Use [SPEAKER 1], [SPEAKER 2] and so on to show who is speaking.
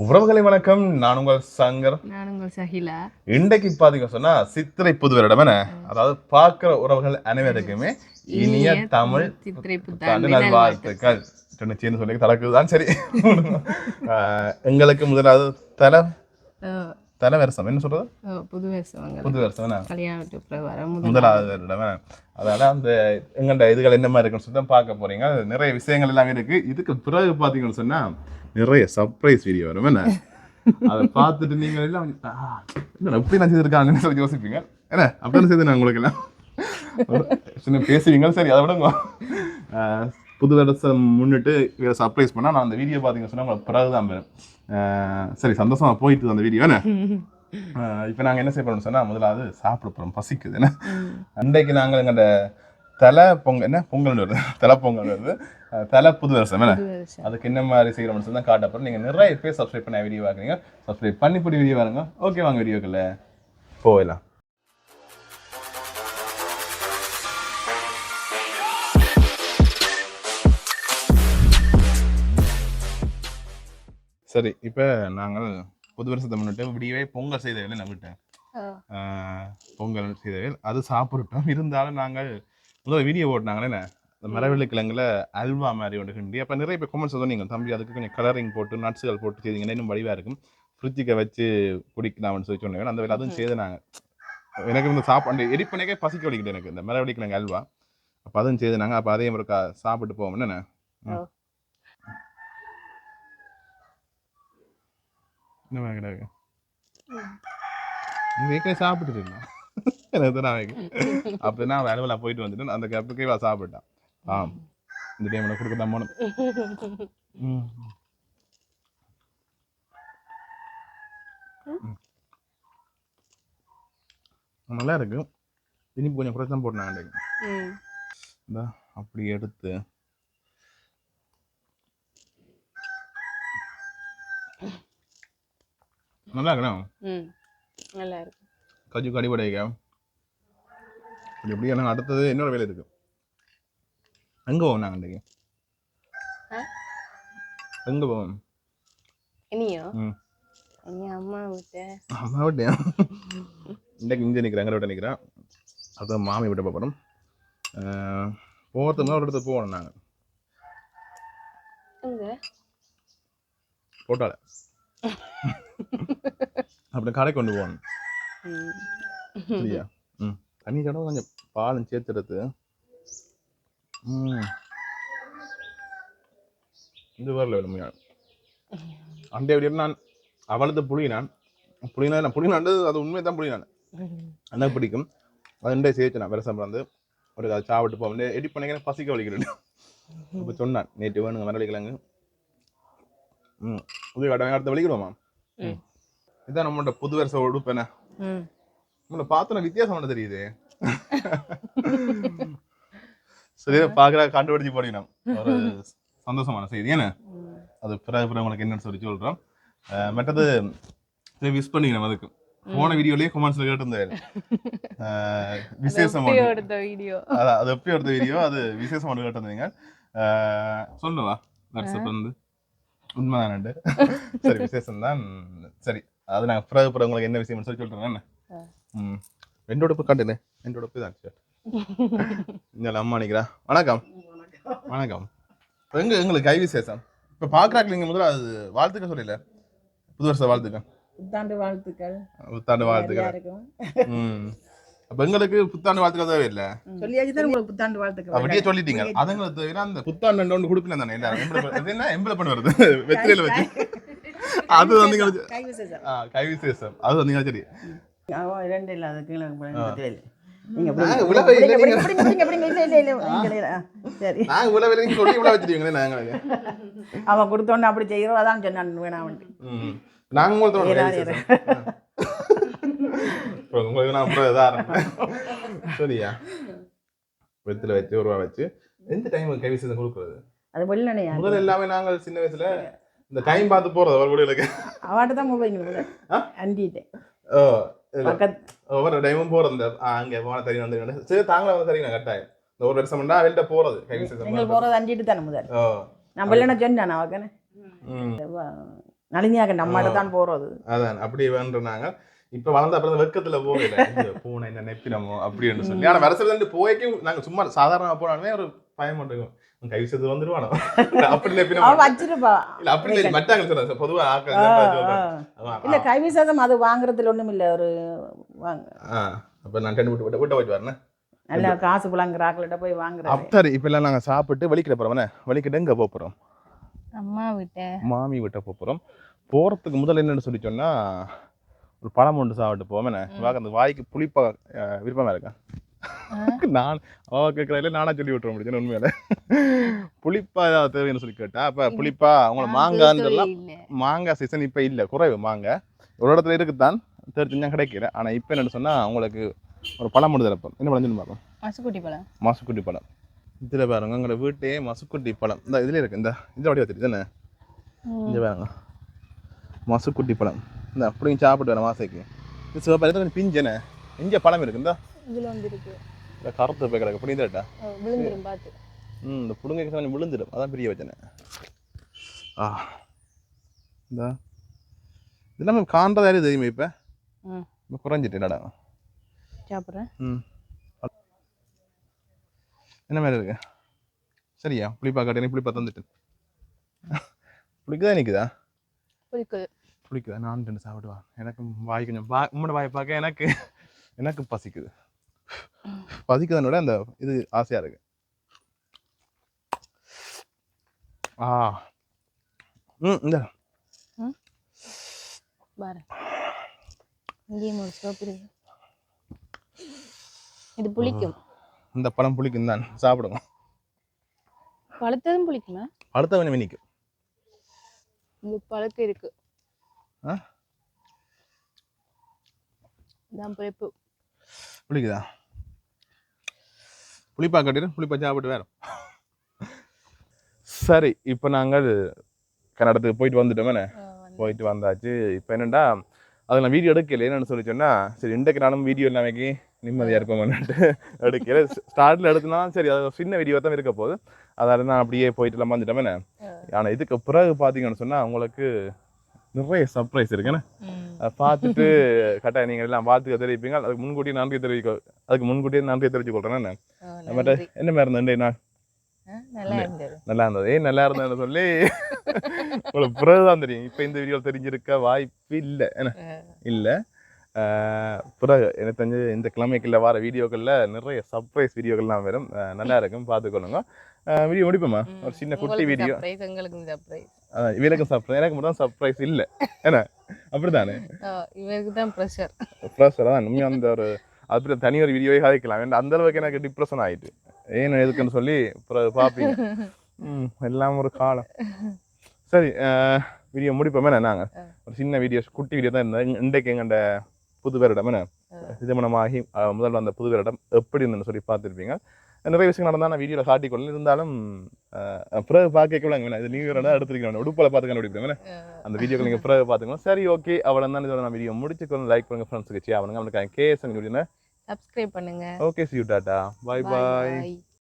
[SPEAKER 1] உறவுகளை வணக்கம். நான் உங்கள் சங்கர்.
[SPEAKER 2] நான் உங்கள் சஹிலா.
[SPEAKER 1] இன்றைக்கு பாத்தீங்க சொன்னா சித்திரை புது வருடம் என்ன, அதாவது பார்க்கிற உறவுகள் அனைவருக்குமே இனிய தமிழ்
[SPEAKER 2] சித்திரை
[SPEAKER 1] புத்தாண்டு நல்வாழ்த்துக்கள். சேர்ந்து சொல்லி தலக்குதான் சரி. எங்களுக்கு முதலாவது தலை வருஷம் என்ன சொல்றது,
[SPEAKER 2] புது வருஷம்
[SPEAKER 1] முதலாவது வருடம். அதனால அந்த எங்கள்ட இதுகள் என்ன மாதிரி இருக்குன்னு சொல்லி பார்க்க போறீங்க. நிறைய விஷயங்கள் எல்லாமே இருக்கு. இதுக்கு பிறகு பாத்தீங்கன்னு சொன்னா நிறைய சர்ப்ரைஸ் வீடியோ வரும். என்ன அதை பார்த்துட்டு நீங்க எல்லாம் எப்படி நான் செய்திருக்காங்கன்னு சொல்லி யோசிப்பீங்க. என்ன அப்படின்னு செய்து நான் உங்களுக்கு எல்லாம் பேசுவீங்க. சரி, அதை விடுங்க. புது வருஷம் முன்னிட்டு சர்ப்ரைஸ் பண்ணா நான் அந்த வீடியோ பார்த்தீங்கன்னு சொன்னா உங்களுக்கு பிறகுதான் பேரும். சரி, சந்தோஷமா போயிட்டு அந்த வீடியோ. என்ன இப்போ நாங்கள் என்ன செய்ய போறோம்னு சொன்னா முதலாவது சாப்பிட போறோம், பசிக்குது. என்ன அன்றைக்கு நாங்கள் எங்கள்ட தலை பொங்கல், என்ன பொங்கல் வருது, தலை பொங்கல் வருது, தலை புது வருஷம். என்ன அதுக்கு என்ன மாதிரி செய்யறோம்னு சொல்லி தான் காட்டப்போம். நீங்கள் நிறைய பேர் சப்ஸ்கிரைப் பண்ண வீடியோ பார்க்குறீங்க. சப்ஸ்கிரைப் பண்ணி போய் வீடியோ பாருங்க. ஓகே, வாங்க வீடியோக்குள்ள போகலாம். சரி, இப்போ நாங்கள் புது வருஷத்தை முன்னிட்டு விடியவே பொங்கல் செய்தவேல் நான் விட்டேன். பொங்கல் செய்தவேல் அது சாப்பிட்டோம். இருந்தாலும் நாங்கள் முதல்ல வீடியோ போட்டாங்களே என்ன இந்த மரவள்ளி கிழங்குல அல்வா மாதிரி ஒன்று கிண்டி. அப்போ நிறைய பேர் கமெண்ட்ஸ் வந்து நீங்கள் தம்பி அதுக்கு கொஞ்சம் கலரிங் போட்டு நட்ஸுகள் போட்டு செய்தீங்கன்னா இன்னும் வடிவாக இருக்கும், ஃப்ரிட்ஜுக்கு வச்சு குடிக்கலாம்னு சொல்லி சொன்னேன். அந்த வேலை அதுவும் செய்து நாங்கள் எனக்கு இந்த சாப்பாடு எரிப்பனைக்கே பசிக்க வலிக்கிட்டு எனக்கு இந்த மரவள்ளி கிழங்கு அல்வா. அப்போ அதுவும் செய்து நாங்கள் அப்போ அதையும் ஒரு சாப்பிட்டு போவோம். என்ன என்ன கிடையாது நீங்க சாப்பிட்டு இருக்கீங்க. அப்படி நான் வேலை போயிட்டு வந்துட்டு அந்த கப்புக்கே சாப்பிட்டேன். இந்த டைம்ல கொடுக்க தான் போனோம். நல்லா இருக்கு. இனிப்பு கொஞ்சம் குறைச்சி தான் போட்டாங்க. அப்படி எடுத்து நல்லா இருக்கணும்.
[SPEAKER 2] நல்லா இருக்கு.
[SPEAKER 1] கஜு கடிபடைக்க எப்படி எனக்கு அடுத்தது இன்னொரு வேலை இருக்கு. எங்க போவோம் நாங்கள் இன்றைக்கு? எங்க போவோம்
[SPEAKER 2] இனியோ? அம்மா
[SPEAKER 1] விட்டேன். இன்றைக்கு இங்கே நிற்கிறேன், எங்களை விட்ட நிற்கிறேன். அதான் மாமி விட்ட போகிறோம். போகிறதுக்கு ஒரு இடத்துக்கு போகணும் நாங்கள். போட்டால அப்படி கடை கொண்டு போகணும். சரியா? தண்ணி கடை கொஞ்சம் பாலும் சேர்த்து எடுத்து இது வரல வேணுமையா அண்டை எப்படி நான் அவளது புளினாண்டு அது உண்மையை தான் புளினான் என்ன பிடிக்கும். அது ரெண்டே சேர்த்து நான் விரசம் வந்து ஒரு அதை சாப்பிட்டு போவேன். எடி பண்ணிக்க பசிக்க வலிக்கிறேன். இப்போ சொன்னான் நேற்று வேணுங்க மரவள்ளிக்கிழங்கு. புது கடை அடுத்த வலிக்கிறோமா? இதான் நம்மளோட புது வருஷ உடுப்பு. என்ன நம்மள பார்த்தோன்னா வித்தியாசம் ஒன்று தெரியுது. சரி, பார்க்குற கண்டுபிடிச்சி போனீங்கன்னா ஒரு சந்தோஷமான செய்தி. ஏன்னா அது பிறகு உங்களுக்கு என்னன்னு சொல்லி சொல்கிறோம். மற்றது விஷ் பண்ணிக்கணும். அதுக்கு போன வீடியோலயே கமெண்ட்ஸ்ல கேட்டிருந்தாரு விசேஷம் அது எப்படி எடுத்த வீடியோ அது விசேஷமான கேட்டிருந்தீங்க. சொல்லுவா வாட்ஸ்அப் வந்து உண்மைதானு. சரி, விசேஷம் தான். சரி, அது நாங்கள் பிறகு உங்களுக்கு என்ன விஷயம்னு சொல்லி சொல்கிறேன். என்ன என்னோட காட்டுனே என்னோட தான் சார். இந்த அம்மா நினைக்கிறா. வணக்கம். வணக்கம். எங்களுக்கு கை விசேஷம் இப்போ பார்க்குறாங்க. நீங்கள் முதல்ல அது வாழ்த்துக்க சொல்லல, புது வருஷ வாழ்த்துக்கள். புத்தாண்டு வாழ்த்துக்கள். அப்ப எங்களுக்கு புத்தாண்டு வாழ்த்துக்கள் தேவை இல்லை.
[SPEAKER 2] புத்தாண்டு வாழ்த்துக்கள்
[SPEAKER 1] அப்படியே சொல்லிட்டீங்க. அதுங்களுக்கு தவிர அந்த புத்தாண்டு ஒன்று கொடுப்பீங்க தானே எல்லாரும். என்ன எம்பளை பண்ண வருது வெற்றிலையில வச்சு அது வந்து கை விசேஷம். அது வந்து சரி
[SPEAKER 3] அவன் கொடுத்தோன்னு அப்படி செய்யறோம். அதான் சொன்னான் வேணாம்.
[SPEAKER 1] சரியா வெத்தில வச்சு ஒரு ரூபா வச்சு எந்த டைம் கை விசேஷம் கொடுக்குறது? அது முதல்ல எல்லாமே நாங்கள் சின்ன வயசுல இந்த டைம் பார்த்து போறது அவர்களுக்கு
[SPEAKER 3] அவாட்ட தான் மொபைல் அண்டிட்டேன்.
[SPEAKER 1] ஒவ்வொரு டைமும் போறது அங்கே போன தறி வந்து சரி தாங்களே வந்து தரீங்க கட்டாயம். இந்த ஒரு வருஷம் வெளில போறது கை விசேஷம்
[SPEAKER 3] போறது அண்டிட்டு தானே முதல் நான் வெள்ளன சொன்னேன். அவக்கனே நளினியாக நம்மகிட்ட தான் போறது.
[SPEAKER 1] அதான் அப்படி வேண்டுனாங்க. இப்ப வளர்ந்த அப்புறம் வெக்கத்துல போகல பூனை என்ன நெப்பினமோ அப்படின்னு சொல்லி. ஆனா வருஷத்துல போய்க்கு நாங்க சும்மா சாதாரணமா போனாலுமே ஒரு பயம் மட்டும் கை விஷயத்து வந்துருவானோ அப்படி நெப்பினமோ
[SPEAKER 3] வச்சிருப்பா.
[SPEAKER 1] இல்ல அப்படி இல்லை மட்டாங்க சொன்னாங்க பொதுவா ஆக்கள்
[SPEAKER 3] இல்ல கைவிசாதம் அது வாங்குறதுல ஒண்ணும் இல்ல. ஒரு வாங்க
[SPEAKER 1] அப்ப நான் டென் விட்டு போயிட்டு வரேன்.
[SPEAKER 3] நல்ல காசு புலங்குற ஆக்கள்கிட்ட போய் வாங்குறேன்.
[SPEAKER 1] சரி இப்ப எல்லாம் நாங்க சாப்பிட்டு வலிக்கிட போறோம். வலிக்கிட்டு எங்க போறோம்?
[SPEAKER 2] அம்மா விட்ட
[SPEAKER 1] மாமி விட்ட போறோம். போறதுக்கு முதல்ல என்னன்னு சொல்லி சொன்னா ஒரு பழம் ஒன்று சாப்பிட்டு போவேன். அந்த வாய்க்கு புளிப்பா விருப்பமா இருக்கேன். நான் கேட்கறதுல நானா சொல்லி விட்டுற முடியும் உண்மையில. புளிப்பா ஏதாவது தேவைன்னு சொல்லி கேட்டா அப்ப புளிப்பா அவங்கள மாங்காய்லாம் மாங்காய் சீசன் இப்ப இல்ல, குறைவு மாங்காய். ஒரு இடத்துல இருக்குதான் தெரிஞ்சா கிடைக்கிறேன். ஆனா இப்ப என்னன்னு சொன்னா அவங்களுக்கு ஒரு பழம் ஒன்று தரப்போம். என்ன பழம் பார்ப்போம்?
[SPEAKER 2] மசுக்குட்டி பழம்.
[SPEAKER 1] மசுக்குட்டி பழம். இதுல பாருங்க எங்களோட வீட்டே மசுக்குட்டி பழம் இந்த இதுல இருக்கு. இந்த இதில் வடிவா தெரியுது தானே? இங்க பாருங்க மசுக்குட்டி பழம். இந்த அப்படிங்க சாப்பிட்டு வரேன் மாசைக்கு. இது சிவப்பாக பிஞ்சனே இங்கே பழம் இருக்கு. இந்த
[SPEAKER 2] இதுல வந்து இருக்கு.
[SPEAKER 1] இந்த கருத்து போய் கிடக்கு புரியுதாட்டா?
[SPEAKER 2] விழுந்துரும் பார்த்து.
[SPEAKER 1] இந்த புடுங்க கொஞ்சம் விழுந்துடும். அதான் பெரிய வச்சனே. இந்த இதெல்லாம் காண்றதா தெரியுமா? இப்போ குறைஞ்சிட்டு என்னடா
[SPEAKER 2] சாப்பிட்றேன்.
[SPEAKER 1] என்ன மாதிரி இருக்கு? சரியா புளிப்பா காட்டி புளிப்பா தந்துட்டேன். புளிக்குதா நிற்குதா? புளிக்குதா? நான் 2 சாப்பிடுவா. எனக்கு வாய் கொஞ்சம் உம்மோட வாயை பார்க்க எனக்கு பசிக்குது. பசிக்குதனோட அந்த இது ஆசையா இருக்கு. இந்த
[SPEAKER 2] இது புளிக்கும்.
[SPEAKER 1] இந்த பழம் புளிக்கும் தான் சாப்பிடுவோம்.
[SPEAKER 2] பழுத்ததும் புளிக்குமா?
[SPEAKER 1] பழுத்த கொஞ்சம் இனிக்கும்.
[SPEAKER 2] இது பழுக்க இருக்கு. புளிப்பு
[SPEAKER 1] புளிக்குதா? புளிப்பா கட்டிடு புளிப்பா சாப்பிட்டு வேற. சரி இப்போ நாங்கள் கன்னடத்துக்கு போயிட்டு வந்துட்டோமே. போயிட்டு வந்தாச்சு. இப்போ என்னென்னா அதை நான் வீடியோ எடுக்கல. என்னென்னு சொல்லி சொன்னால் சரி இன்றைக்கு நானும் வீடியோ எல்லாமே நிம்மதியாக இருப்போம்னுட்டு எடுக்கல. ஸ்டார்ட்டில் எடுத்துனா சரி அது சின்ன வீடியோ தான் இருக்க போகுது. அதால் நான் அப்படியே போயிட்டு எல்லாம் வந்துட்டோமே. ஆனால் இதுக்கு பிறகு பார்த்தீங்கன்னு சொன்னால் அவங்களுக்கு நிறைய சர்ப்ரைஸ் இருக்குன்னு அதை பார்த்துட்டு கரெக்டாக நீங்கள் எல்லாம் பார்த்துக்க தெரிவிப்பீங்க. அதுக்கு முன்கூட்டியே நன்றி தெரிவிச்சு கொள்கிறேன். என்ன மாதிரி இருந்தேன் நான் நல்லா இருந்தது. நல்லா இருந்ததுன்னு சொல்லி உங்களுக்கு பிறகுதான் தெரியும். இப்போ இந்த வீடியோ தெரிஞ்சிருக்க வாய்ப்பு இல்லை. என்ன இல்லை பிறகு எனக்கு தெரிஞ்சு இந்த கிழமைக்குள்ள வர வீடியோக்களில் நிறைய சர்ப்ரைஸ் வீடியோக்கள்லாம் வரும். நல்லா இருக்கும், பார்த்துக்கொள்ளுங்க. வீடியோ முடிப்போமா? ஒரு சின்ன குட்டி வீடியோ. இவருக்கும் சர்ப்ரைஸ், எனக்கு மட்டும் சர்ப்ரைஸ் இல்லை. என்ன அப்படித்தானே?
[SPEAKER 2] இவருக்கு தான் ப்ரெஷர்
[SPEAKER 1] தான் உண்மையாக. அந்த ஒரு அப்படி தனி ஒரு வீடியோவே கதைக்கலாம். அந்த அளவுக்கு எனக்கு டிப்ரெஷன் ஆகிட்டு ஏன்னு எதுக்குன்னு சொல்லி பிறகு பார்ப்பீங்க. எல்லாம் ஒரு காலம். சரி வீடியோ முடிப்போமே. நாங்கள் ஒரு சின்ன வீடியோ குட்டி வீடியோ தான் இருந்தேன். இன்றைக்கு எங்கள்ட புது வருடம் திருமணமாகி முதல்ல அந்த புது வருடம் எப்படி இருந்துன்னு சொல்லி பார்த்துருப்பீங்க. நிறைய விஷயம் நடந்தால் நான் வீடியோவில் காட்டிக்கொள்ள இருந்தாலும் பிறகு பார்க்கக்கூடாங்க. இது நியூ இயரோட எடுத்துருக்கேன். உடுப்பில் பார்த்து கண்டுபிடிப்பேன். அந்த வீடியோக்கு நீங்கள் பிறகு பார்த்துக்கணும். சரி ஓகே அவ்வளோ தான். இதோட நான் வீடியோ முடிச்சுக்கணும். லைக் பண்ணுங்கள், ஃப்ரெண்ட்ஸுக்கு ஷேர் பண்ணுங்க. அவனுக்கு கேஸ் சப்ஸ்கிரைப் பண்ணுங்க. Okay see you, Tata, bye bye.